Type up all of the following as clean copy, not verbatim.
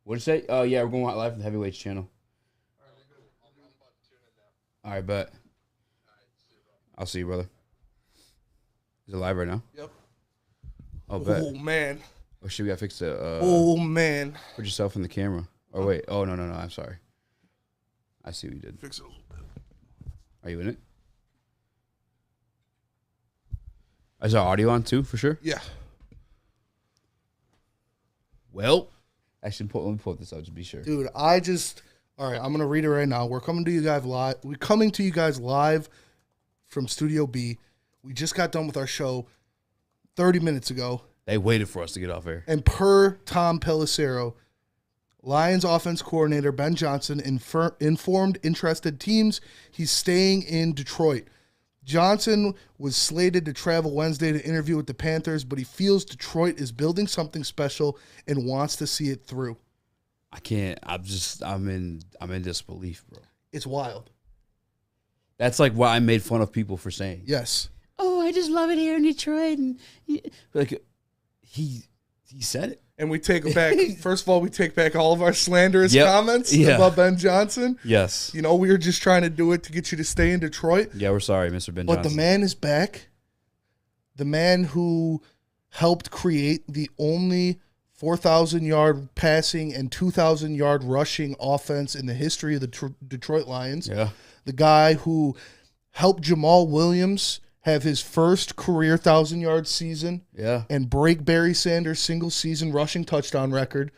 What'd you say? Oh, yeah, we're going live from the Heavyweights channel. All right, bet. I'll see you, brother. Is it live right now? Yep. Oh, bet. Oh, man. Oh, shit, we gotta fix the... oh, man. Put yourself in the camera. Oh, wait. Oh, no, I'm sorry. I see what you did. Fix it a little bit. Are you in it? Is our audio on, too, for sure? Yeah. Well, actually, let me pull this out to be sure. Dude, all right, I'm going to read it right now. We're coming to you guys live. We're coming to you guys live from Studio B. We just got done with our show 30 minutes ago. They waited for us to get off air. And per Tom Pelissero, Lions offense coordinator Ben Johnson informed interested teams he's staying in Detroit. Johnson was slated to travel Wednesday to interview with the Panthers, but he feels Detroit is building something special and wants to see it through. I can't. I'm in disbelief, bro. It's wild. That's like what I made fun of people for saying. Yes. Oh, I just love it here in Detroit, and like he said it. And we take back, first of all, we take back all of our slanderous Yep. comments Yeah. about Ben Johnson. Yes. You know, we were just trying to do it to get you to stay in Detroit. Yeah, we're sorry, Mr. Ben But Johnson. the man is back. The man who helped create the only 4,000-yard passing and 2,000-yard rushing offense in the history of the Detroit Lions. Yeah. The guy who helped Jamal Williams have his first career 1,000-yard season. Yeah. And break Barry Sanders' single-season rushing touchdown record.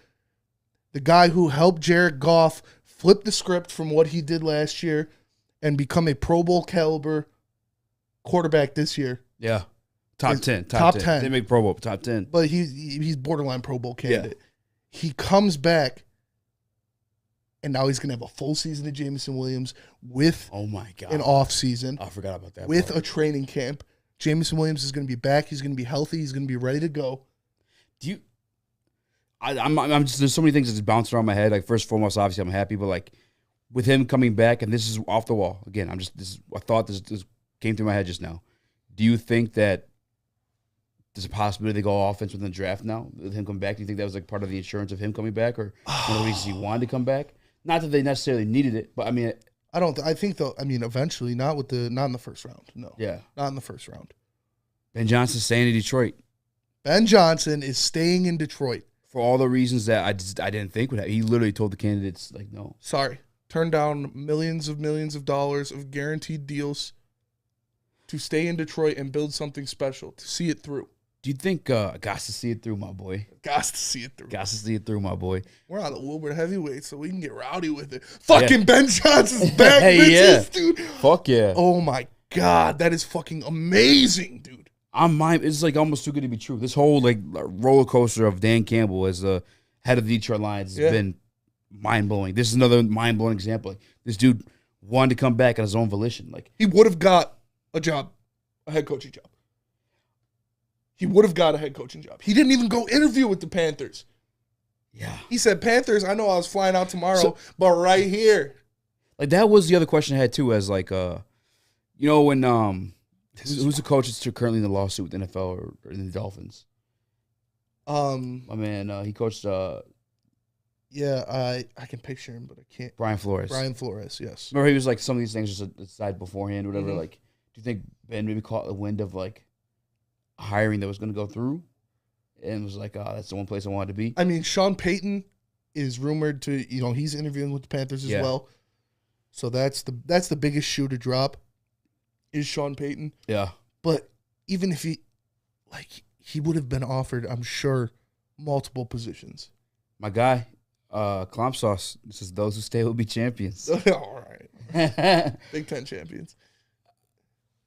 The guy who helped Jared Goff flip the script from what he did last year and become a Pro Bowl caliber quarterback this year. Yeah. Top 10. Top 10. They make Pro Bowl, top 10. But he's borderline Pro Bowl candidate. Yeah. He comes back, and now he's going to have a full season of Jameson Williams with oh my God. an off season. I forgot about that. With a training camp. Jameson Williams is going to be back. He's going to be healthy. He's going to be ready to go. Do you? I'm just, there's so many things that's bouncing around my head. Like, first and foremost, obviously I'm happy, but like with him coming back, and this is off the wall again. This is a thought this came through my head just now. Do you think that there's a possibility they go offense within the draft now with him coming back? Do you think that was like part of the insurance of him coming back, or one of the reasons he wanted to come back? Not that they necessarily needed it, but I mean, I think though. I mean, eventually, not in the first round. No. Yeah. Not in the first round. Ben Johnson's staying in Detroit. Ben Johnson is staying in Detroit for all the reasons that I didn't think would happen. He literally told the candidates like, no. Sorry. Turned down millions of dollars of guaranteed deals to stay in Detroit and build something special, to see it through. Do you think got to see it through, my boy? Got to see it through. Got to see it through, my boy. We're on the Wilbur heavyweight, so we can get rowdy with it. Fucking Ben Johnson's back, hey, yeah. dude. Fuck yeah. Oh my God, that is fucking amazing, dude. It's like almost too good to be true. This whole like roller coaster of Dan Campbell as the head of the Detroit Lions has been mind blowing. This is another mind blowing example. Like, this dude wanted to come back on his own volition. Like, he would have got a job, a head coaching job. He would have got a head coaching job. He didn't even go interview with the Panthers. Yeah. He said, Panthers, I know I was flying out tomorrow, but right here. Like, that was the other question I had, too, as, like, when, who's the coach that's currently in the lawsuit with the NFL or in the Dolphins? My man, he coached... yeah, I can picture him, but I can't. Brian Flores, yes. Remember, he was like, some of these things just decided beforehand, whatever. Mm-hmm. Like, do you think Ben maybe caught the wind of, like, hiring that was going to go through and was like, oh, that's the one place I wanted to be? I mean, Sean Payton is rumored to, he's interviewing with the Panthers as well. So that's the biggest shoe to drop is Sean Payton. Yeah. But even if he would have been offered, I'm sure, multiple positions. My guy, Clomp Sauce, says those who stay will be champions. All right. Big Ten champions.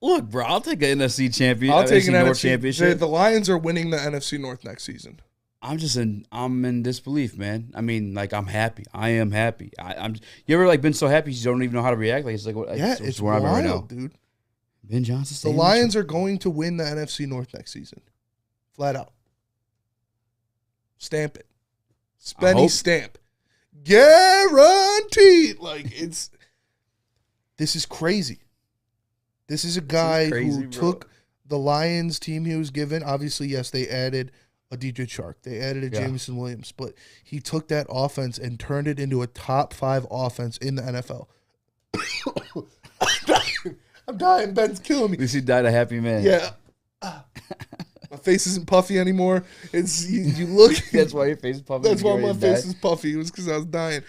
Look, bro, I'll take an NFC champion. I'll take an North NFC championship. The Lions are winning the NFC North next season. I'm in disbelief, man. I mean, like, I'm happy. I am happy. You ever like been so happy you don't even know how to react? Like, it's like, it's where I'm at right now, dude. Ben Johnson. The Lions are going to win the NFC North next season, flat out. Stamp it, Spenny stamp, guaranteed. Like, this is crazy. This is a guy who took the Lions team he was given. Obviously, yes, they added a DJ Shark. They added a Yeah. Jameson Williams, but he took that offense and turned it into a top 5 offense in the NFL. I'm dying. Ben's killing me. At least he died a happy man. Yeah. My face isn't puffy anymore. It's you look. That's why your face is puffy. That's why my face is puffy. It was because I was dying.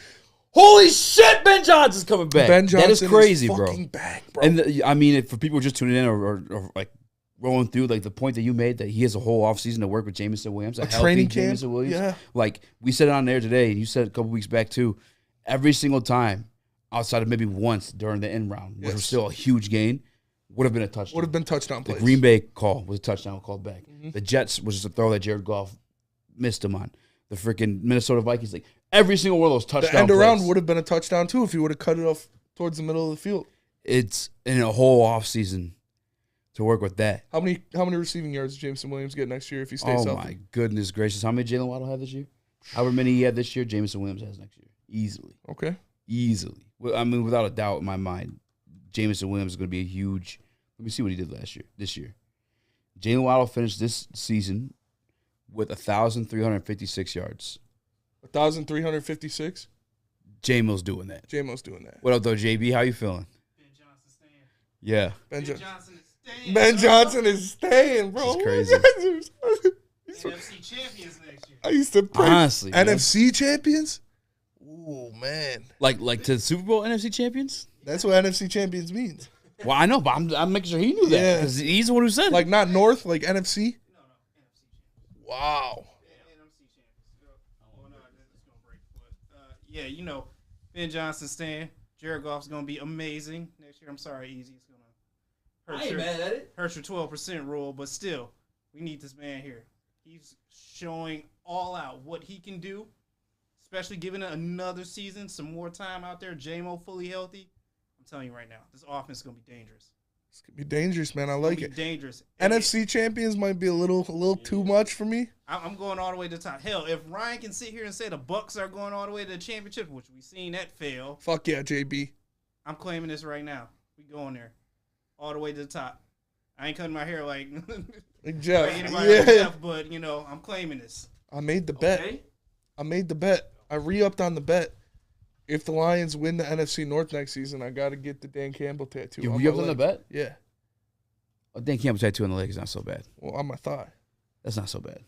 Holy shit, Ben Johnson's coming back. Ben Johnson that is crazy, is bro. fucking back, bro. And I mean, for people just tuning in or like rolling through, like the point that you made that he has a whole offseason to work with Jameson Williams, a healthy training camp? Jameson Williams. Yeah. Like we said it on there today, and you said it a couple weeks back too. Every single time, outside of maybe once during the end round, which was still a huge gain, would have been a touchdown. Would have been touchdown The plays. Green Bay call was a touchdown called back. The Jets was just a throw that Jared Goff missed him on. The freaking Minnesota Vikings, like every single one of those touchdowns. The end around would have been a touchdown too if he would have cut it off towards the middle of the field. It's in a whole offseason to work with that. How many receiving yards does Jameson Williams get next year if he stays Oh healthy? my goodness gracious! How many Jalen Waddle have this year? However many he had this year, Jameson Williams has next year, easily, easily. I mean, without a doubt in my mind, Jameson Williams is going to be a huge. Let me see what he did this year. Jalen Waddle finished this season with 1,356 yards. 1,356. J-Mo's doing that. J-Mo's doing that. What up, though, JB? How you feeling? Ben Johnson staying. Yeah. Ben Johnson is staying. Ben Johnson is staying, bro. It's crazy. NFC champions next year. I used to play Honestly, man. NFC champions. Ooh, man. Like to the Super Bowl NFC champions? That's what NFC champions means. Well, I know, but I'm making sure he knew that. Yeah. 'Cause he's the one who said it. Like not North, like NFC. No, NFC champions. Wow. NFC champions. Oh, no, it's going to break. But, yeah, you know, Ben Johnson staying. Jared Goff's going to be amazing next year. I'm sorry, Easy. It's going to hurt your 12% rule, but still, we need this man here. He's showing all out what he can do, especially given it another season, some more time out there, J-Mo fully healthy. I'm telling you right now, this offense is going to be dangerous. It's gonna be dangerous, man. I like it. Dangerous. NFC champions might be a little too much for me. I'm going all the way to the top. Hell, if Ryan can sit here and say the Bucks are going all the way to the championship, which we've seen that fail, Fuck yeah, JB. I'm claiming this right now. We going there, all the way to the top. I ain't cutting my hair like, Like Jeff. like anybody like Jeff, but you know I'm claiming this. I made the bet. Okay? I made the bet. I re-upped on the bet. If the Lions win the NFC North next season, I got to get the Dan Campbell tattoo. You on re-upped my on the leg. bet? Yeah. Oh, Dan Campbell tattoo on the leg is not so bad. Well, on my thigh. That's not so bad.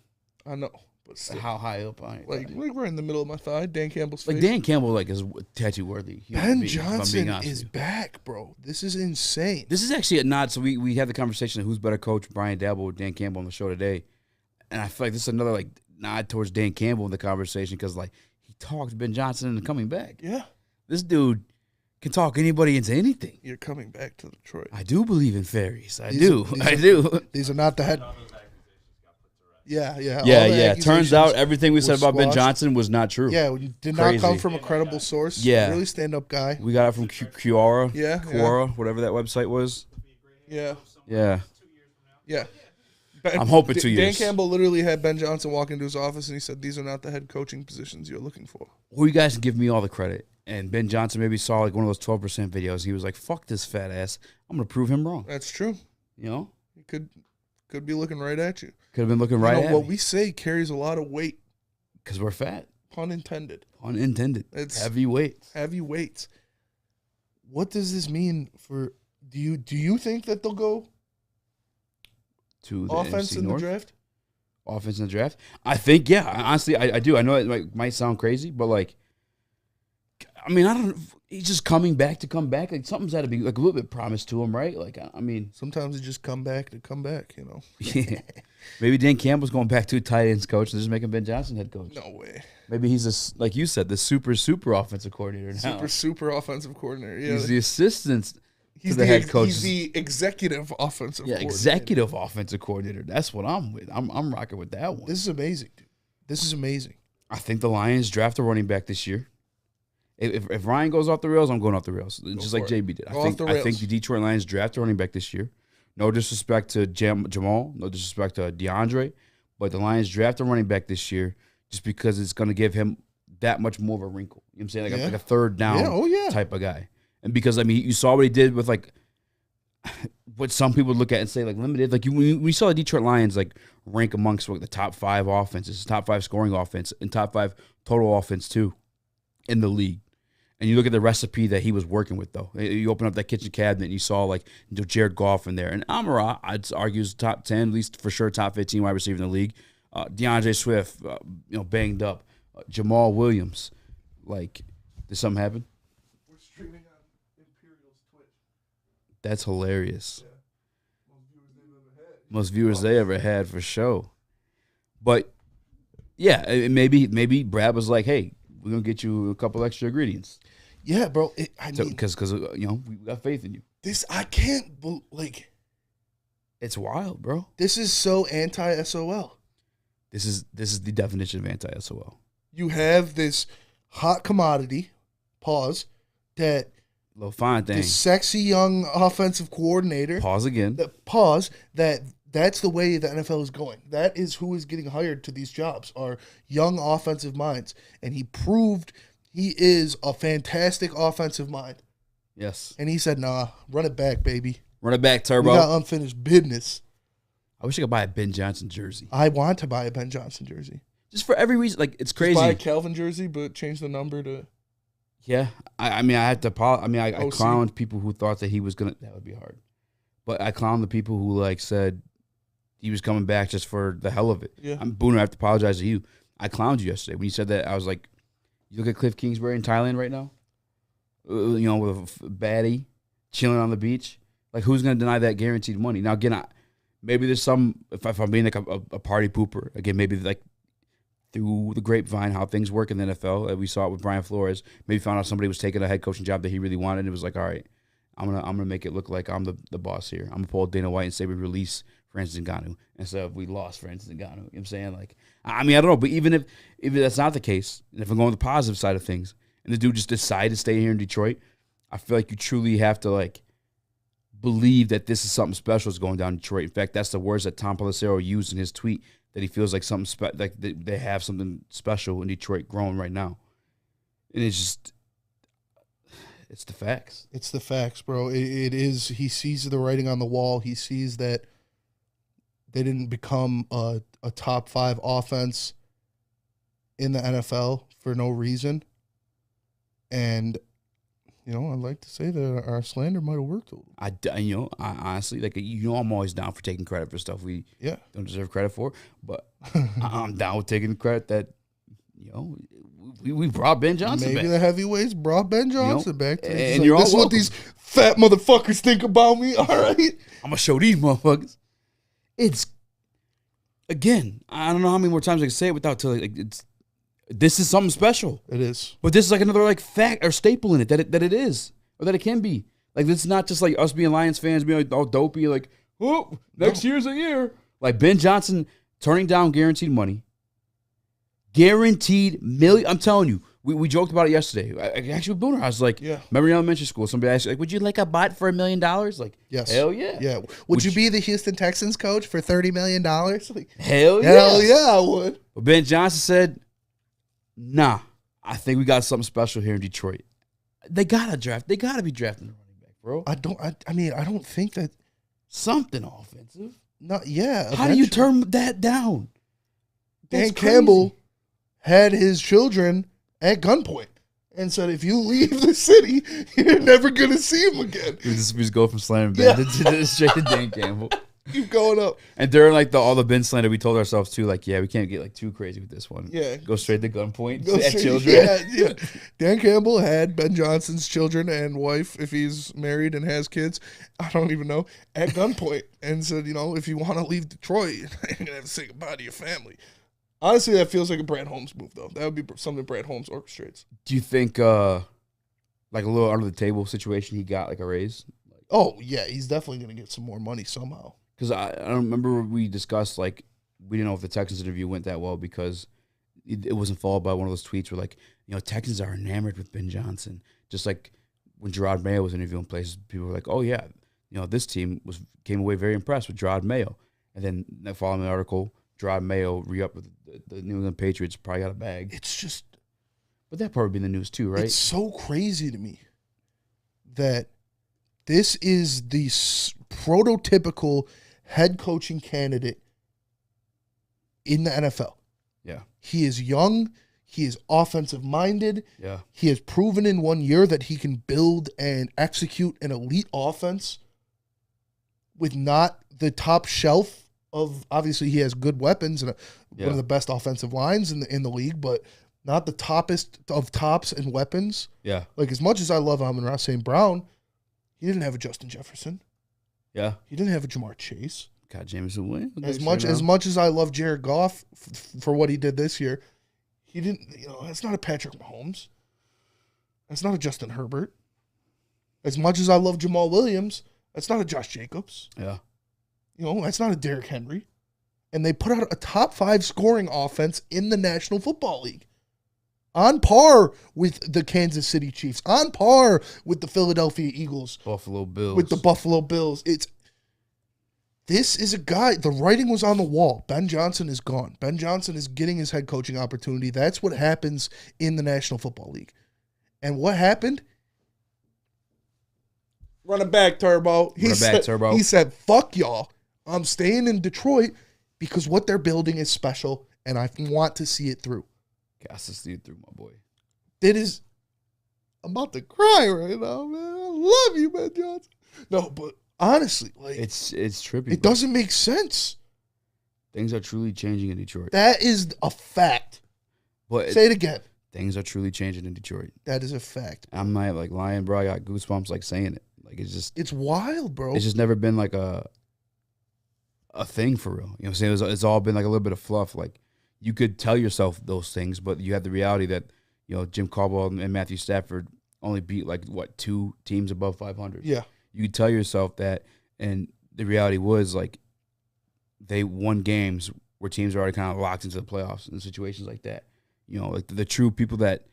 I know, but still. How high up on it? Like we're in the middle of my thigh. Dan Campbell's Like face. Dan Campbell, like is tattoo worthy. Ben Johnson is back, bro. This is insane. This is actually a nod. So we had the conversation of who's better coach, Brian Dabble or Dan Campbell on the show today, and I feel like this is another like nod towards Dan Campbell in the conversation because like he talked Ben Johnson into coming back. Yeah. This dude can talk anybody into anything. You're coming back to Detroit. I do believe in fairies. I These do. are- I do. These are not the head. Yeah. Yeah, all the yeah. Turns out accusations everything we said were about Ben squashed. Johnson was not true. Yeah, it did not Crazy. come from a credible source. Yeah. Really stand up guy. We got it from Quora. Yeah, Quora, whatever that website was. Yeah. Yeah. Yeah. I'm hoping 2 Dan years. Campbell literally had Ben Johnson walk into his office and he said, "These are not the head coaching positions you're looking for." Well, you guys can give me all the credit. And Ben Johnson maybe saw like one of those 12% videos. He was like, "Fuck this fat ass. I'm gonna prove him wrong." That's true. You know, He could be looking right at you. could have been looking right You know, at what me we say carries a lot of weight, because we're fat, pun intended. unintended. It's Heavy weights. heavy weights. What does this mean for? Do you think that they'll go To the offense NFC in North. the draft? Offense in the draft. I think, yeah. Honestly, I do. I know it might sound crazy, but like, I mean, I don't. He's just coming back to come back. Like something's got to be like a little bit promised to him, right? Like, I mean, Sometimes they just come back to come back. You know. yeah. Maybe Dan Campbell's going back to a tight ends coach and just making Ben Johnson head coach. No way. Maybe he's like you said, the super offensive coordinator now. Super offensive coordinator. Yeah. He's the assistant He's to the head coach. He's the executive offensive Yeah, coordinator. executive offensive coordinator. That's what I'm with. I'm rocking with that one. This is amazing, dude. This is amazing. I think the Lions draft a running back this year. If Ryan goes off the rails, I'm going off the rails, just like for it. JB did. Go off the I think rails. the Detroit Lions draft a running back this year. No disrespect to Jamal, no disrespect to DeAndre, but the Lions draft a running back this year just because it's going to give him that much more of a wrinkle. You know what I'm saying? Like a third down type of guy. And because, I mean, you saw what he did with, like, what some people look at and say, like, limited. Like, when you saw the Detroit Lions, like, rank amongst the top 5 offenses, top 5 scoring offense, and top 5 total offense too in the league. And you look at the recipe that he was working with, though. You open up that kitchen cabinet and you saw Jared Goff in there. And Amon-Ra, I'd argue, is top 10, at least for sure, top 15 wide receiver in the league. DeAndre Swift, banged up. Jamal Williams. Did something happen? We're streaming on Imperial's Twitch. That's hilarious. Yeah. Most viewers they ever had, for sure. But, yeah, maybe Brad was like, hey, we're going to get you a couple extra ingredients. Yeah, bro. Because we got faith in you. I can't, It's wild, bro. this is so anti-SOL. This is the definition of anti-SOL. You have this hot commodity, pause, that Little fine thing. this sexy young offensive coordinator, Pause again. that's the way the NFL is going. That is who is getting hired to these jobs, are young offensive minds. And he proved he is a fantastic offensive mind. Yes. And he said, nah, run it back, baby. Run it back, We Turbo. got unfinished business. I wish I could buy a Ben Johnson jersey. I want to buy a Ben Johnson jersey. Just for every reason. It's crazy. Buy a Calvin jersey, but change the number to... Yeah. I had to apologize. I OC. clowned people who thought that he was going to... That would be hard. But I clowned the people who, said he was coming back just for the hell of it. Yeah. Booner, I have to apologize to you. I clowned you yesterday. When you said that, I was like, you look at Cliff Kingsbury in Thailand right now? With a baddie, chilling on the beach. Who's going to deny that guaranteed money? Now, again, maybe there's some, if I'm being a party pooper, again, maybe through the grapevine, how things work in the NFL. We saw it with Brian Flores. Maybe found out somebody was taking a head coaching job that he really wanted. And it was like, all right, I'm gonna make it look like I'm the boss here. I'm gonna pull Dana White and say we release Francis Ngannou instead of we lost Francis Ngannou. You know what I'm saying? I don't know. But even if that's not the case, and if I'm going the positive side of things, and the dude just decided to stay here in Detroit, I feel like you truly have to believe that this is something special is going down in Detroit. In fact, that's the words that Tom Pelissero used in his tweet, that he feels like something they have something special in Detroit growing right now. And it's the facts. It's the facts, bro. It is. He sees the writing on the wall. He sees that they didn't become a top 5 offense in the NFL for no reason. And, I'd like to say that our slander might have worked a little. I honestly, I'm always down for taking credit for stuff we don't deserve credit for. But I'm down with taking credit that, we brought Ben Johnson back. Maybe the heavyweights brought Ben Johnson back. And you're all this is what these fat motherfuckers think about me. All right. I'm going to show these motherfuckers. It's, again, I don't know how many more times I can say it without telling, this is something special. It is. But this is another fact or staple in it that it is, or that it can be. This is not just us being Lions fans being all dopey, next year's a year. Ben Johnson turning down guaranteed money. Guaranteed million. I'm telling you, we joked about it yesterday. Actually, with Booner, I was like, remember in elementary school, somebody asked you, would you like a bot for $1 million? Yes. Hell yeah. Yeah. Would you be the Houston Texans coach for $30 million? Hell yeah. Hell yeah, I would. But Ben Johnson said, nah, I think we got something special here in Detroit. They got to be drafting a running back, bro. I don't think that. Something offensive. No, yeah. How do you turn that down? Dan Campbell had his children at gunpoint and said, if you leave the city, you're never going to see him again. We just go from slamming Ben to straight to Dan Campbell. Keep going up. And during all the Ben slander, we told ourselves too, we can't get too crazy with this one. Yeah. Go straight to gunpoint Go at straight, children. Yeah. Dan Campbell had Ben Johnson's children and wife, if he's married and has kids, I don't even know, at gunpoint and said, if you want to leave Detroit, you're going to have to say goodbye to your family. Honestly, that feels like a Brad Holmes move, though. That would be something Brad Holmes orchestrates. Do you think, a little under the table situation, he got a raise? Oh, yeah. He's definitely going to get some more money somehow. Because I don't remember we discussed, we didn't know if the Texans interview went that well because it wasn't followed by one of those tweets where, Texans are enamored with Ben Johnson. Just like when Gerard Mayo was interviewing places, people were like, oh, yeah, this team came away very impressed with Gerard Mayo. And then the following article, Gerard Mayo re-upped with the New England Patriots, probably got a bag. It's just... But that probably be in the news too, right? It's so crazy to me that this is the prototypical head coaching candidate in the NFL. Yeah. He is young. He is offensive minded. Yeah. He has proven in 1 year that he can build and execute an elite offense with not the top shelf of, obviously he has good weapons and one of the best offensive lines in the league, but not the toppest of tops and weapons. Yeah. Like, as much as I love Amon-Ra St. Brown, he didn't have a Justin Jefferson. Yeah. He didn't have a Jamar Chase. Got Jameson Williams. As much as I love Jared Goff for what he did this year, he didn't. That's not a Patrick Mahomes. That's not a Justin Herbert. As much as I love Jamal Williams, that's not a Josh Jacobs. Yeah. That's not a Derrick Henry. And they put out a top 5 scoring offense in the National Football League. On par with the Kansas City Chiefs. On par with the Philadelphia Eagles. Buffalo Bills. With the Buffalo Bills. This is a guy, the writing was on the wall. Ben Johnson is gone. Ben Johnson is getting his head coaching opportunity. That's what happens in the National Football League. And what happened? Run it back, Turbo. He said, fuck y'all. I'm staying in Detroit because what they're building is special, and I want to see it through. Got to see it through, my boy. I'm about to cry right now, man. I love you, Ben Johnson. No, but honestly, like, it's trippy. It doesn't make sense. Things are truly changing in Detroit. That is a fact. But say it again. Things are truly changing in Detroit. That is a fact. I'm not like lying, bro. I got goosebumps like saying it. Like, it's wild, bro. It's just never been like a thing for real. You know what I'm saying? It's all been like a little bit of fluff. Like, you could tell yourself those things, but you have the reality that, Jim Caldwell and Matthew Stafford only beat 2 teams above 500. Yeah. You could tell yourself that, and the reality was like they won games where teams are already kind of locked into the playoffs in situations like that. Like the true people that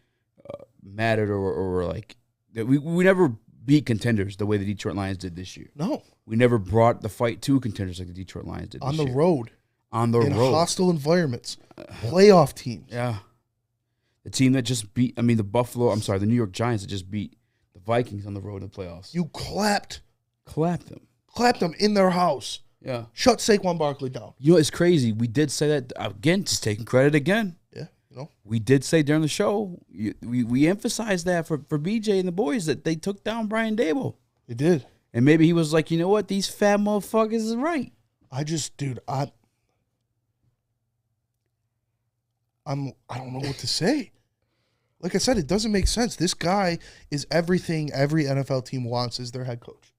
mattered or were like that we never beat contenders the way the Detroit Lions did this year. No. We never brought the fight to contenders like the Detroit Lions did this year. On the road. In hostile environments. Playoff teams. Yeah. The team that just beat, the New York Giants that just beat the Vikings on the road in the playoffs. You clapped them. Clapped them in their house. Yeah. Shut Saquon Barkley down. It's crazy. We did say that, again, just taking credit again. Yeah. We did say during the show, we emphasized that for BJ and the boys that they took down Brian Dable. They did. And maybe he was like, you know what? These fat motherfuckers is right. I don't know what to say. Like I said, it doesn't make sense. This guy is everything every NFL team wants as their head coach.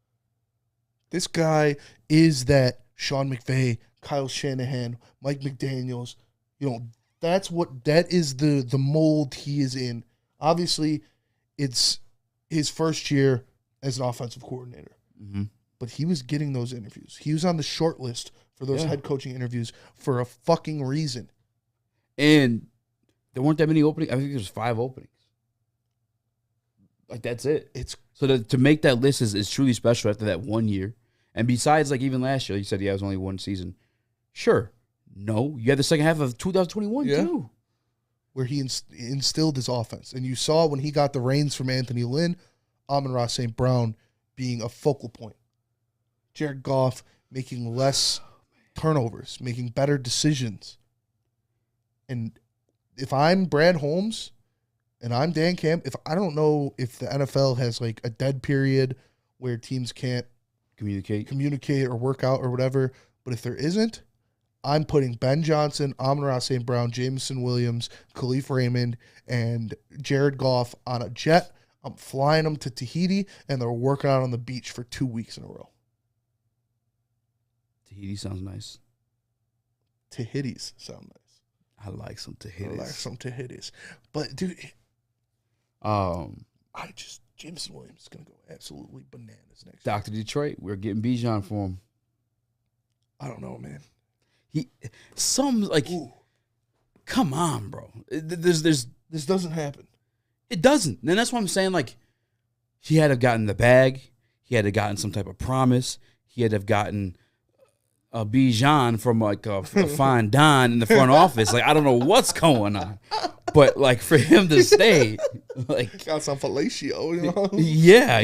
This guy is that Sean McVay, Kyle Shanahan, Mike McDaniels. That is the mold he is in. Obviously, it's his first year as an offensive coordinator. Mm-hmm. But he was getting those interviews. He was on the short list for those head coaching interviews for a fucking reason. And there weren't that many openings. I think there's 5 openings. Like, that's it. So to make that list is truly special after that 1 year. And besides, like, even last year, you said, it was only 1 season. Sure. No, you had the second half of 2021, too. Where he instilled his offense. And you saw when he got the reins from Anthony Lynn, Amon-Ra St. Brown being a focal point. Jared Goff making less turnovers, making better decisions. And if I'm Brad Holmes and I'm Dan Camp, I don't know if the NFL has like a dead period where teams can't communicate or work out or whatever, but if there isn't, I'm putting Ben Johnson, Amon-Ra St. Brown, Jameson Williams, Khalif Raymond, and Jared Goff on a jet. I'm flying them to Tahiti, and they're working out on the beach for 2 weeks in a row. Tahiti sounds nice. Tahitis sound nice. I like some Tahitis. But, dude, Jameson Williams is going to go absolutely bananas next year. Dr. Detroit, we're getting Bijan for him. I don't know, man. Come on, bro. This doesn't happen. It doesn't. And that's why I'm saying, like, he had to have gotten the bag. He had to have gotten some type of promise. He had to have gotten a Bijan from, like, a fine Don in the front office. Like, I don't know what's going on. But, like, for him to stay, like... Got some fellatio, Yeah,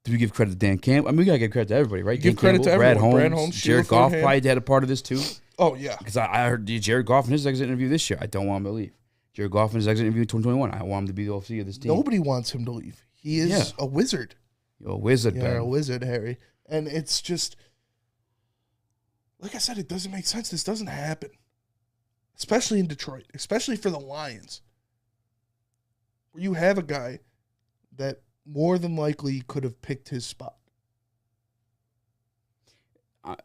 do we give credit to Dan Camp? We got to give credit to everybody, right? Give credit to Brad everyone. Holmes, Jared Goff probably had a part of this, too. Oh, yeah. Because I heard Jared Goff in his exit interview this year. I don't want him to leave. Jared Goff in his exit interview in 2021. I want him to be the OC of this team. Nobody wants him to leave. He is a wizard. You're a wizard, You're Ben. a wizard, Harry. And it's just, like I said, it doesn't make sense. This doesn't happen. Especially in Detroit. Especially for the Lions. Where you have a guy that more than likely could have picked his spot.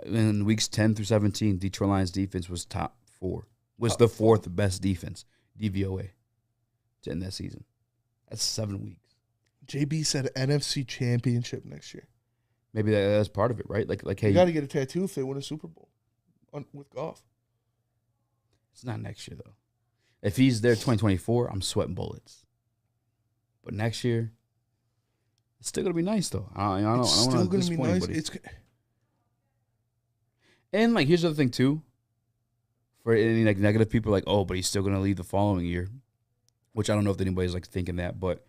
In weeks 10 through 17, Detroit Lions defense was top 4. Was the 4th best defense, DVOA, to end that season. That's 7 weeks. JB said NFC Championship next year. Maybe that's part of it, right? Like, hey, you got to get a tattoo if they win a Super Bowl with Goff. It's not next year though. If he's there 2024, I'm sweating bullets. But next year, it's still gonna be nice though. I don't want to disappoint anybody. It's and like here's the other thing too. For any like negative people, like, oh, but he's still gonna leave the following year, which I don't know if anybody's like thinking that, but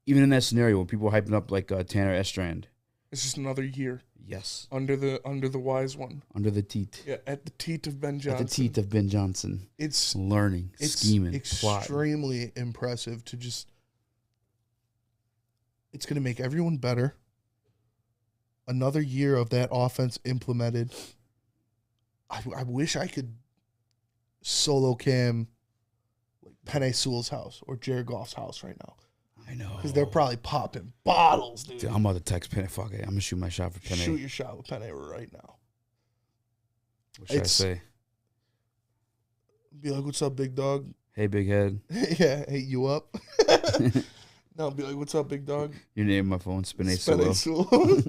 even in that scenario when people are hyping up like Tanner Estrand, it's just another year. Yes, under the wise one, under the teat. Yeah, at the teat of Ben Johnson. At the teat of Ben Johnson. It's learning, scheming, extremely impressive to just. It's going to make everyone better. Another year of that offense implemented. I wish I could solo cam like Penei Sewell's house or Jared Goff's house right now. I know. Because they're probably popping bottles, dude. I'm about to text Penei. Fuck it. I'm going to shoot my shot for Penei. Shoot your shot with Penei right now. What should I say? Be like, what's up, big dog? Hey, big head. Yeah, hey, you up? No, be like, what's up, big dog? Your name on my phone, Penei Sewell.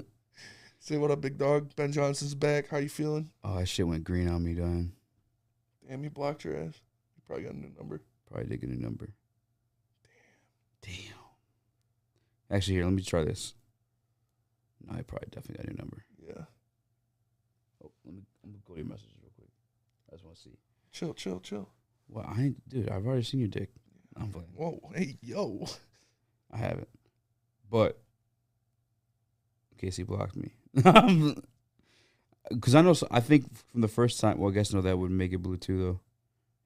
Say, what up, big dog? Ben Johnson's back. How you feeling? Oh, that shit went green on me, done. Damn, he blocked your ass. You probably got a new number. Probably did get a new number. Damn. Actually, here, let me try this. No, I probably definitely got a new number. Yeah. Oh, let me go to your messages real quick. I just want to see. Chill. Well, dude, I've already seen your dick. I'm playing. Whoa, hey, yo. I haven't. But, in case he blocked me. Because I think from the first time, well, I guess no, that would make it blue too, though.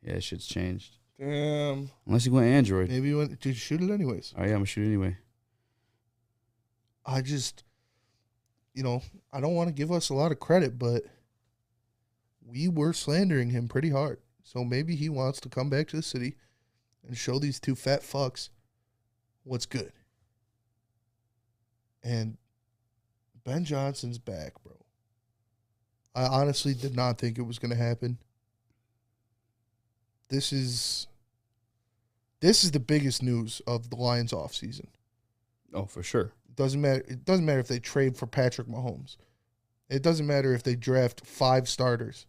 Yeah, shit's changed. Damn. Unless you went Android. Maybe you went to shoot it anyways. Oh, yeah, I'm going to shoot it anyway. I just, I don't want to give us a lot of credit, but we were slandering him pretty hard. So maybe he wants to come back to the city and show these two fat fucks what's good. And Ben Johnson's back, bro. I honestly did not think it was going to happen. This is the biggest news of the Lions offseason. Oh, for sure. It doesn't matter if they trade for Patrick Mahomes. It doesn't matter if they draft 5 starters.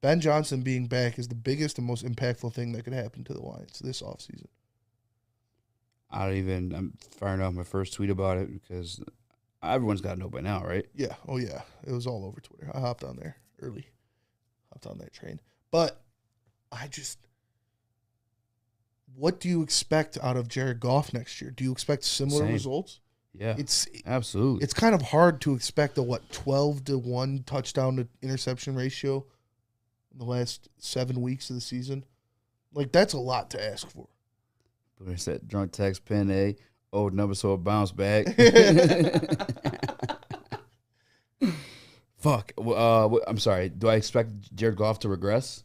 Ben Johnson being back is the biggest and most impactful thing that could happen to the Lions this offseason. I'm firing off my first tweet about it because everyone's got to know by now, right? Yeah. Oh, yeah. It was all over Twitter. I hopped on there early. Hopped on that train. But what do you expect out of Jared Goff next year? Do you expect similar results? Yeah. Absolutely. It's kind of hard to expect a 12-1 touchdown to interception ratio in the last 7 weeks of the season. Like, that's a lot to ask for. But it's that drunk text Penei, old number, so it bounce back. Fuck. I'm sorry. Do I expect Jared Goff to regress?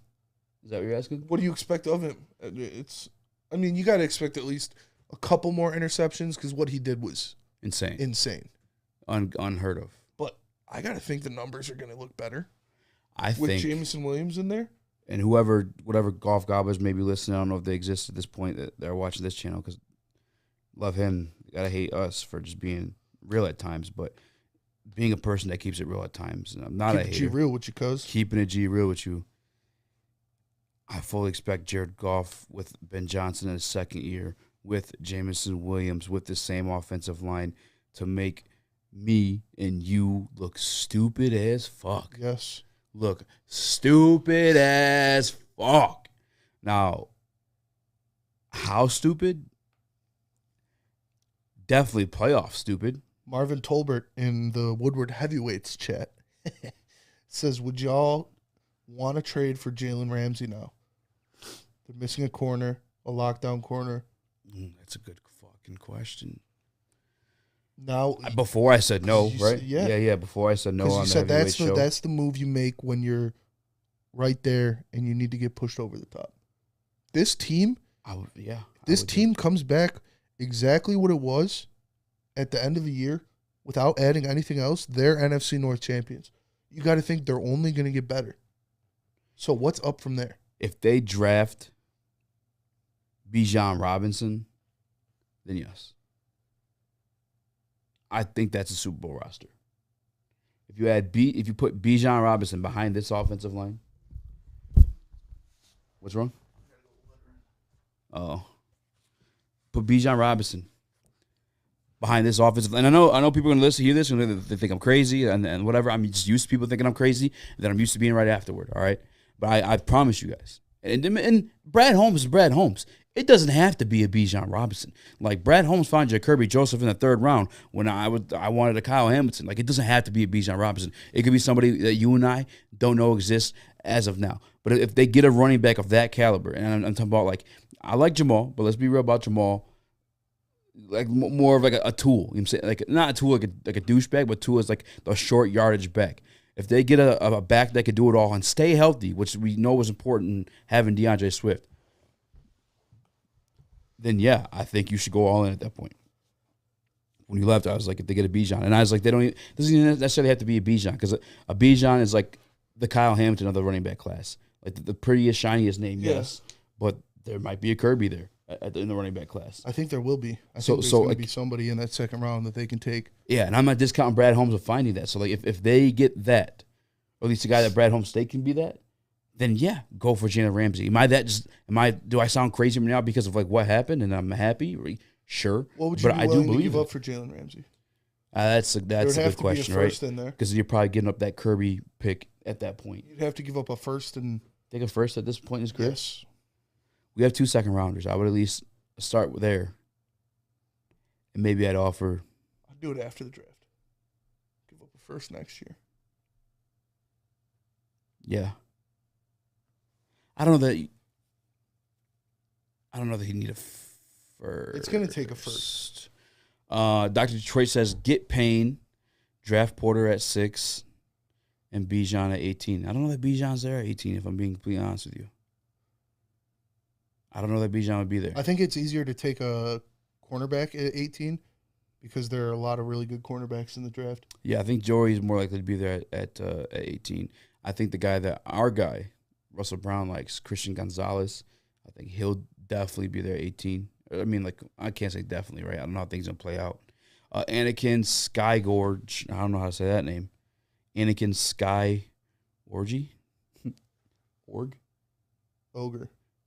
Is that what you're asking? What do you expect of him? You got to expect at least a couple more interceptions because what he did was insane. Unheard of. But I got to think the numbers are going to look better. With Jameson Williams in there. And whatever golf gobblers may be listening, I don't know if they exist at this point that they're watching this channel because love him. Gotta hate us for just being real at times, but being a person that keeps it real at times. And I'm not a hater. Keeping it G real with you, cuz. Keeping it G real with you. I fully expect Jared Goff with Ben Johnson in his second year, with Jameson Williams, with the same offensive line to make me and you look stupid as fuck. Yes. Look stupid as fuck. Now, how stupid? Definitely playoff stupid. Marvin Tolbert in the Woodward Heavyweights chat says, would y'all want to trade for Jalen Ramsey now? They're missing a corner, a lockdown corner. That's a good fucking question. Now, before I said no, right? Yeah. Before I said no because on you said show. that's the move you make when you're right there and you need to get pushed over the top. This team, this team comes back exactly what it was at the end of the year without adding anything else. They're NFC North champions. You got to think they're only going to get better. So what's up from there? If they draft Bijan Robinson, then yes. I think that's a Super Bowl roster. If you put Bijan Robinson behind this offensive line, what's wrong? Oh, put Bijan Robinson behind this offensive line. And I know people are gonna hear this and they think I'm crazy and whatever. I'm just used to people thinking I'm crazy and that I'm used to being right afterward. All right, but I promise you guys. And Brad Holmes is Brad Holmes. It doesn't have to be a Bijan Robinson. Like, Brad Holmes found Jacoby Joseph in the third round when I wanted a Kyle Hamilton. Like, it doesn't have to be a Bijan Robinson. It could be somebody that you and I don't know exists as of now. But if they get a running back of that caliber, and I'm talking about, like, I like Jamal, but let's be real about Jamal. Like, more of like a tool. You know what I'm saying? Like, not a tool like a douchebag, but a tool is like a short yardage back. If they get a back that could do it all and stay healthy, which we know was important in having DeAndre Swift, then yeah, I think you should go all in at that point. When you left, I was like, if they get a Bijan, and I was like, it doesn't even necessarily have to be a Bijan, because a Bijan is like the Kyle Hamilton of the running back class, like the prettiest, shiniest name, yes, but there might be a Kirby there in the running back class. I think there will be. I think there's going to be somebody in that second round that they can take. Yeah, and I'm not discounting Brad Holmes of finding that. So like, if they get that, or at least the guy that Brad Holmes think can be that, then yeah, go for Jalen Ramsey. Do I sound crazy now because of like what happened and I'm happy? Sure. What would you be willing to give up for Jalen Ramsey? That's a good question, right? In there. Because you're probably getting up that Kirby pick at that point. You'd have to give up a first and take a first at this point in his career. Yes. We have 2 second rounders. I would at least start there. And maybe I'd offer. I'd do it after the draft. Give up a first next year. Yeah. I don't know that he'd need a first. It's going to take a first. Dr. Detroit says, get Payne, draft Porter at 6, and Bijan at 18. I don't know that Bijan's there at 18, if I'm being completely honest with you. I don't know that Bijan would be there. I think it's easier to take a cornerback at 18 because there are a lot of really good cornerbacks in the draft. Yeah, I think Joey's more likely to be there at 18. I think our guy, Russell Brown, likes Christian Gonzalez. I think he'll definitely be there at 18. I mean, like, I can't say definitely, right? I don't know how things going to play out. Anakin Skygorge. I don't know how to say that name. Anakin Skyorgy?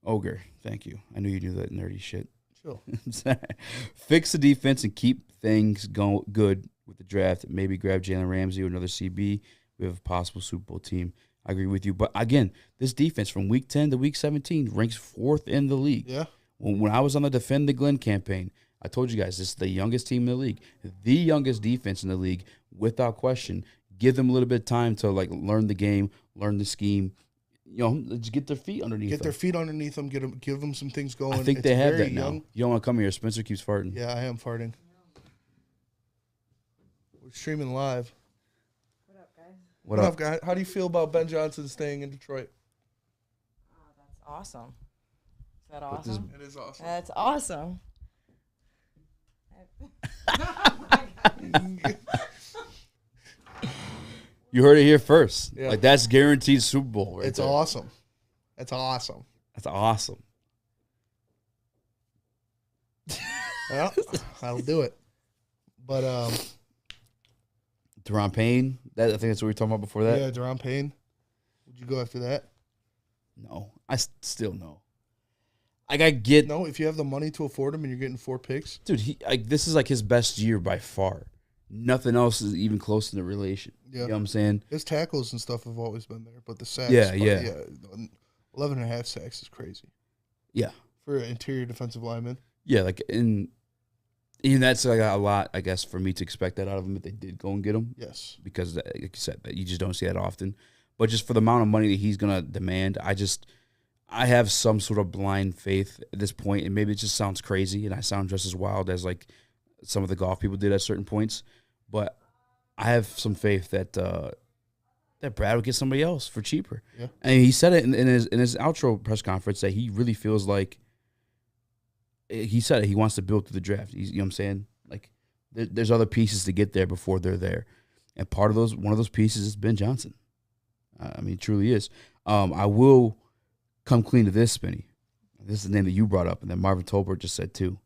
Ogre. Thank you. I knew you knew that nerdy shit. Sure. Fix the defense and keep things going good with the draft. Maybe grab Jalen Ramsey or another CB. We have a possible Super Bowl team. I agree with you. But again, this defense from week 10 to week 17 ranks 4th in the league. Yeah. When I was on the Defend the Glen campaign, I told you guys this is the youngest team in the league, the youngest defense in the league, without question. Give them a little bit of time to like learn the game, learn the scheme. You know, just get their feet underneath them. Get their feet underneath them. Give them some things going. I think they have that now. You don't want to come here. Spencer keeps farting. Yeah, I am farting. We're streaming live. What up, guys? How do you feel about Ben Johnson staying in Detroit? Oh, that's awesome. Is that awesome? It is awesome. That's awesome. You heard it here first. Yeah. Like, that's guaranteed Super Bowl. Right it's there. awesome. That's awesome. That's awesome. Well, I'll do it. But Deron Payne. I think that's what we were talking about before that. Yeah, Deron Payne. Would you go after that? No, I still no. Like, I get no. If you have the money to afford him and you're getting 4 picks, dude. This is like his best year by far. Nothing else is even close to the relation. Yeah. You know what I'm saying? His tackles and stuff have always been there, but the sacks, 11.5 sacks is crazy. Yeah, for an interior defensive lineman. Yeah, like Even that's like a lot, I guess, for me to expect that out of him if they did go and get him. Yes. Because, like you said, that you just don't see that often. But just for the amount of money that he's going to demand, I have some sort of blind faith at this point, and maybe it just sounds crazy, and I sound just as wild as like some of the golf people did at certain points. But I have some faith that that Brad would get somebody else for cheaper. Yeah. And he said it in his outro press conference that he really feels like he said it. He wants to build through the draft. You know what I'm saying? Like there's other pieces to get there before they're there, and one of those pieces is Ben Johnson. I mean, it truly is. I will come clean to this, Spinny. This is the name that you brought up, and then Marvin Tolbert just said too.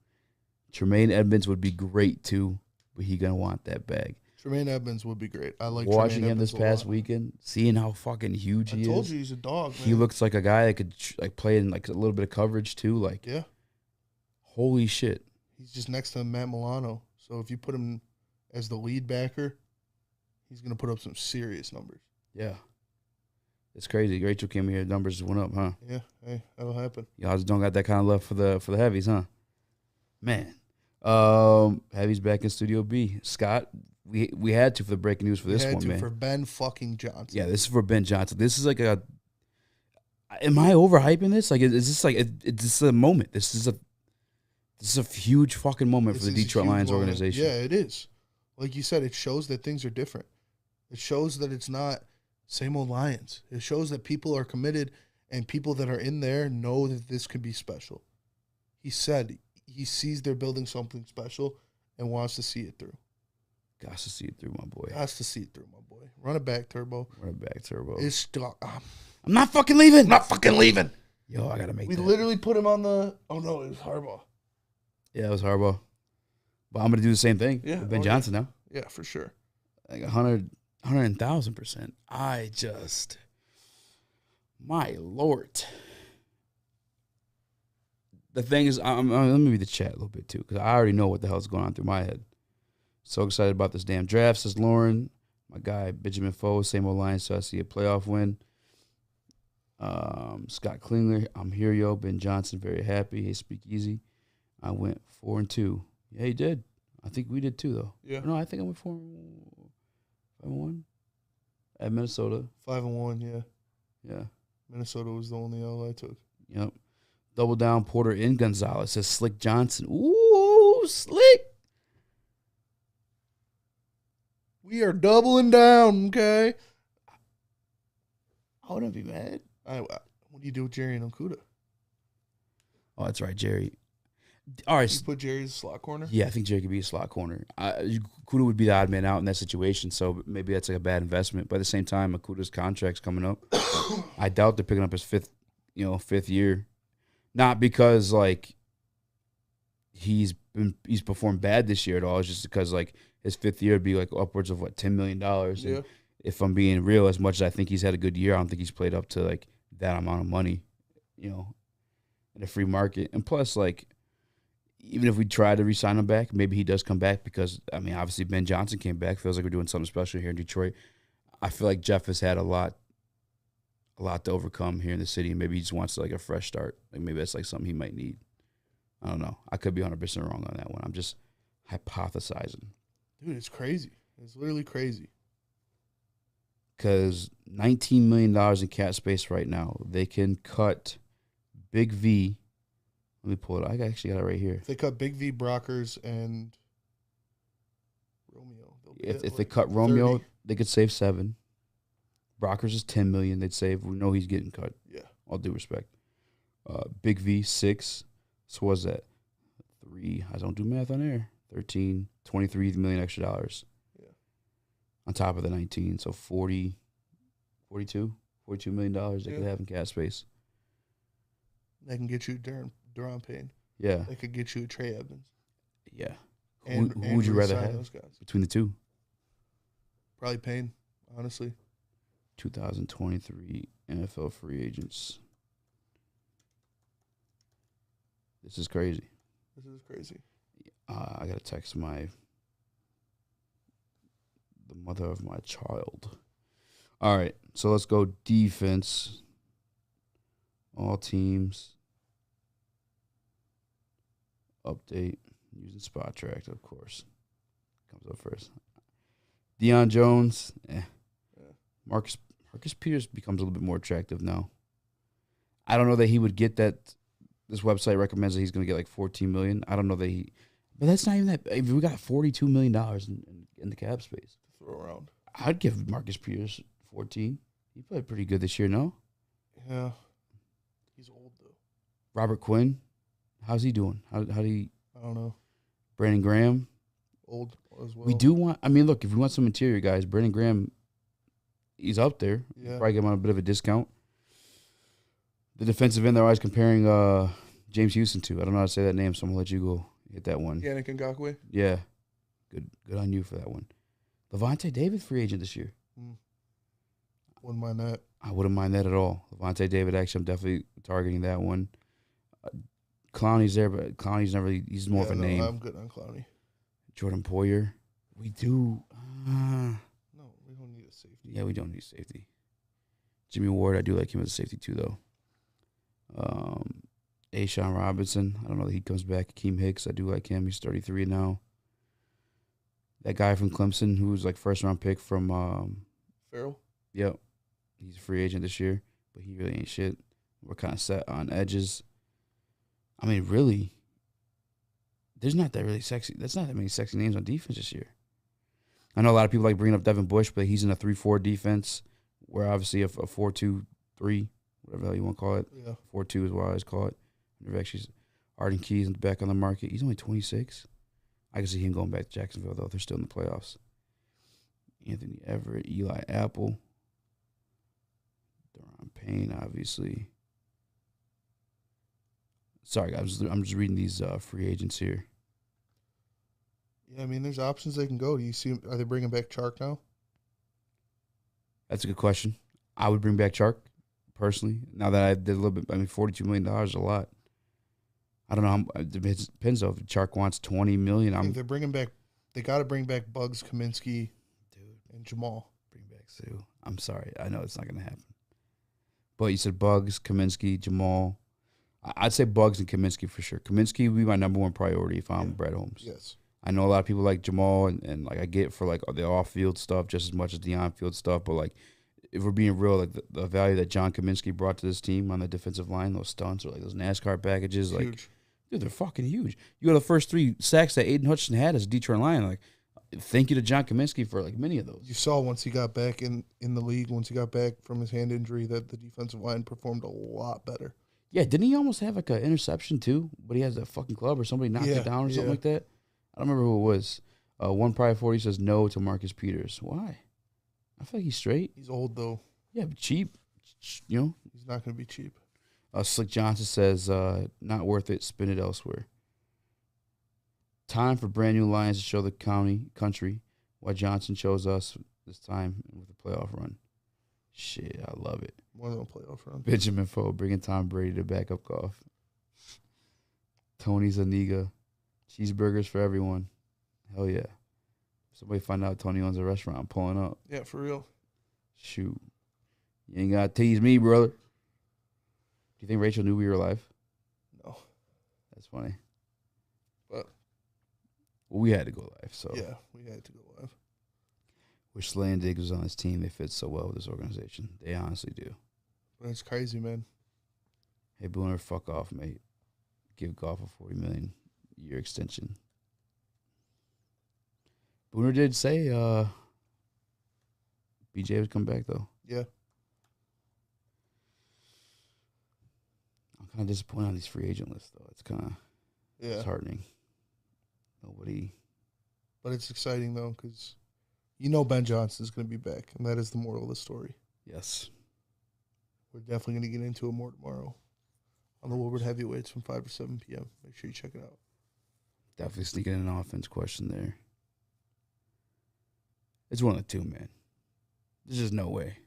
Tremaine Edmonds would be great too, but he gonna want that bag. Tremaine Edmonds would be great. I like watching Tremaine him this past weekend, seeing how fucking huge he is. I told you he's a dog, man. He looks like a guy that could like play in like a little bit of coverage too. Like, yeah, holy shit. He's just next to Matt Milano. So if you put him as the lead backer, he's gonna put up some serious numbers. Yeah. It's crazy. Rachel came here, numbers went up, huh? Yeah, hey, that'll happen. Y'all just don't got that kind of love for the heavies, huh? Man. Heavies back in Studio B. Scott, we had to for the breaking news for this one, man. For Ben fucking Johnson. Yeah, this is for Ben Johnson. This is like am I overhyping this? Like, is this like this is a moment? This is a huge fucking moment for the Detroit Lions organization. Yeah, it is. Like you said, it shows that things are different. It shows that it's not same old Lions. It shows that people are committed and people that are in there know that this could be special. He said he sees they're building something special and wants to see it through. Got to see it through, my boy. Got to see it through, my boy. Run it back, Turbo. Run it back, Turbo. It's I'm not fucking leaving. I'm not fucking leaving. Yo, I got to make We that. literally put him on the... Oh, no, it was Harbaugh. Yeah, it was Harbaugh. But I'm going to do the same thing with Ben Johnson now. Yeah, for sure. Like 100,000%. I just... My Lord. The thing is, let me read the chat a little bit, too, because I already know what the hell's going on through my head. So excited about this damn draft, says Lauren. My guy, Benjamin Foe, same old Lions, so I see a playoff win. Scott Klingler, I'm here, yo. Ben Johnson, very happy. Hey, speak easy. I went 4-2. Yeah, he did. I think we did, too, though. Yeah. No, I think I went 5-1 at Minnesota. 5-1, yeah. Yeah. Minnesota was the only L I took. Yep. Double down Porter in Gonzalez, says Slick Johnson. Ooh, Slick. We are doubling down, okay? I wouldn't be mad. What do you do with Jerry and Okuda? Oh, that's right, Jerry. All right. You put Jerry as a slot corner? Yeah, I think Jerry could be a slot corner. Okuda would be the odd man out in that situation, so maybe that's like a bad investment. But at the same time, Okuda's contract's coming up. I doubt they're picking up his fifth year. Not because like he's performed bad this year at all. It's just because like his fifth year would be like upwards of $10 million. Yeah. And if I'm being real, as much as I think he's had a good year, I don't think he's played up to like that amount of money, in a free market. And plus, like, even if we try to re-sign him back, maybe he does come back because, I mean, obviously Ben Johnson came back. Feels like we're doing something special here in Detroit. I feel like Jeff has had a lot to overcome here in the city, and maybe he just wants like a fresh start. Like maybe that's like something he might need. I don't know. I could be 100% wrong on that one. I'm just hypothesizing. Dude, it's crazy. It's literally crazy. Because $19 million in cap space right now. They can cut Big V. Let me pull it. I actually got it right here. If they cut Big V, Brockers, and Romeo. If they cut Romeo, they could save 7. Brockers is $10 million. They'd save. We know he's getting cut. Yeah. All due respect. Big V, 6. So what's that? 3. I don't do math on air. 13, $23 million extra dollars. Yeah. On top of the 19. So $42 million they could have in cap space. They can get you Duran Payne. Yeah. They could get you Trey Evans. Yeah. And, who would you rather have those guys? between the two? Probably Payne, honestly. 2023 NFL free agents. This is crazy. This is crazy. I got to text the mother of my child. All right, so let's go defense. All teams. Update. Using Spot Track, of course. Comes up first. Deion Jones. Marcus Peters becomes a little bit more attractive now. I don't know that he would get that. This website recommends that he's going to get like $14 million. I don't know that he, but that's not even that. If we got $42 million in the cap space, Throw around. I'd give Marcus Peters 14. He played pretty good this year, no? Yeah. He's old though. Robert Quinn, how's he doing? How do you? I don't know. Brandon Graham, Old as well. we do want. I mean, look, if we want some interior guys, Brandon Graham, he's up there. Yeah. Probably give him a bit of a discount. The defensive end, they're always comparing James Houston to. I don't know how to say that name, so I'm gonna let you go hit that one. Yannick Ngakoue. Yeah, good on you for that one. Levante David, free agent this year. Wouldn't mind that. I wouldn't mind that at all. Levante David, actually, I'm definitely targeting that one. Clowney's there, but Clowney's never. He's more of a name. I'm good on Clowney. Jordan Poyer, we do. No, we don't need a safety. Yeah, we don't need safety. Jimmy Ward, I do like him as a safety too, though. Ashawn Robinson, I don't know that he comes back. Akeem Hicks, I do like him. He's 33 now. That guy from Clemson who was like first round pick from Farrell? Yep. He's a free agent this year, but he really ain't shit. We're kind of set on edges. I mean, really, there's not that really sexy. That's not that many sexy names on defense this year. I know a lot of people like bringing up Devin Bush, but he's in a 3-4 defense where obviously a 4-2-3, whatever the hell you want to call it. Yeah. 4-2 is what I always call it. They've actually Arden Key's back on the market. He's only 26. I can see him going back to Jacksonville, though. They're still in the playoffs. Anthony Everett, Eli Apple, Deron Payne, obviously. Sorry, guys. I'm just reading these free agents here. Yeah, I mean, there's options they can go. Do you see? Are they bringing back Chark now? That's a good question. I would bring back Chark, personally. Now that I did a little bit, I mean, $42 million is a lot. I don't know. It depends, though. If Chark wants $20 million, If they're bringing back, they got to bring back Bugs, Kaminsky, and Jamal. Bring back Sue. I'm sorry. I know it's not going to happen. But you said Bugs, Kaminsky, Jamal. I'd say Bugs and Kaminsky for sure. Kaminsky would be my number one priority if I'm Brett Holmes. Yes. I know a lot of people like Jamal, and like I get for like the off-field stuff just as much as the on-field stuff. But like, if we're being real, like the value that John Kaminsky brought to this team on the defensive line, those stunts or like those NASCAR packages, Huge. like, dude, they're fucking huge. You got the first 3 sacks that Aiden Hutchinson had as a Detroit Lion. Like, thank you to John Kaminsky for like many of those. You saw once he got back in the league, once he got back from his hand injury, that the defensive line performed a lot better. Yeah, didn't he almost have like an interception too? But he has that fucking club or somebody knocked it down or something like that. I don't remember who it was. One Pride 40 says no to Marcus Peters. Why? I feel like he's straight. He's old though. Yeah, but cheap. You know, he's not going to be cheap. Slick Johnson says not worth it. Spin it elsewhere. Time for brand new Lions to show the country why Johnson chose us this time with the playoff run. Shit, I love it. More than a playoff run. Benjamin Foe bringing Tom Brady to backup golf. Tony Zaniga, cheeseburgers for everyone. Hell yeah. Somebody find out Tony owns a restaurant. I'm pulling up. Yeah, for real. Shoot. You ain't got to tease me, brother. Do you think Rachel knew we were alive? No. That's funny. But well, we had to go live, so. Yeah, we had to go live. Wish Slay and Diggs was on this team. They fit so well with this organization. They honestly do. But it's crazy, man. Hey, Booner, fuck off, mate. Give Goff a $40 million year extension. Booner did say BJ would come back, though. Yeah. I'm kind of disappointed on these free agent lists, though. It's kind of disheartening. Nobody. But it's exciting, though, because you know Ben Johnson is going to be back, and that is the moral of the story. Yes. We're definitely going to get into it more tomorrow on the Woodward Heavyweights from 5 to 7 p.m. Make sure you check it out. Definitely sneaking in an offense question there. It's one of the two, man. There's just no way.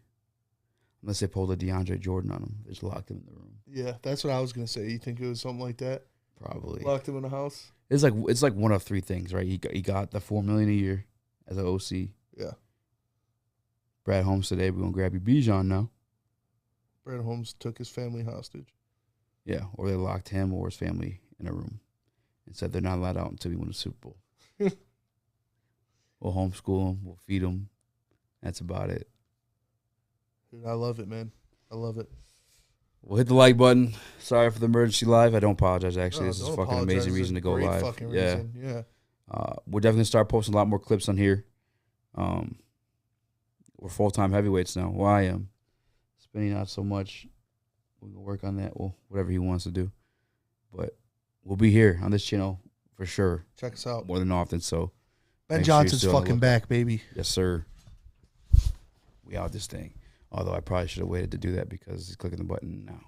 Unless they pulled a DeAndre Jordan on him. They just locked him in the room. Yeah, that's what I was going to say. You think it was something like that? Probably. Locked him in the house? It's like one of 3 things, right? He got the $4 million a year as an OC. Yeah. Brad Holmes said, hey, we're going to grab your Bijan now. Brad Holmes took his family hostage. Yeah, or they locked him or his family in a room. and said they're not allowed out until we win the Super Bowl. We'll homeschool them. We'll feed them. That's about it. Dude, I love it, man. I love it. We'll hit the like button. Sorry for the emergency live. I don't apologize, actually. No, this is a don't fucking apologize. amazing It's a reason to go great live. fucking Yeah. reason. Yeah. We're definitely going to start posting a lot more clips on here. We're full-time heavyweights now. Well, I am. Spinning not so much. We're going to work on that. Well, whatever he wants to do. But we'll be here on this channel for sure. Check us out. More than often, so. Ben make sure you're Johnson's still on the fucking lookout. back, baby. Yes, sir. We out this thing. Although I probably should have waited to do that because he's clicking the button now.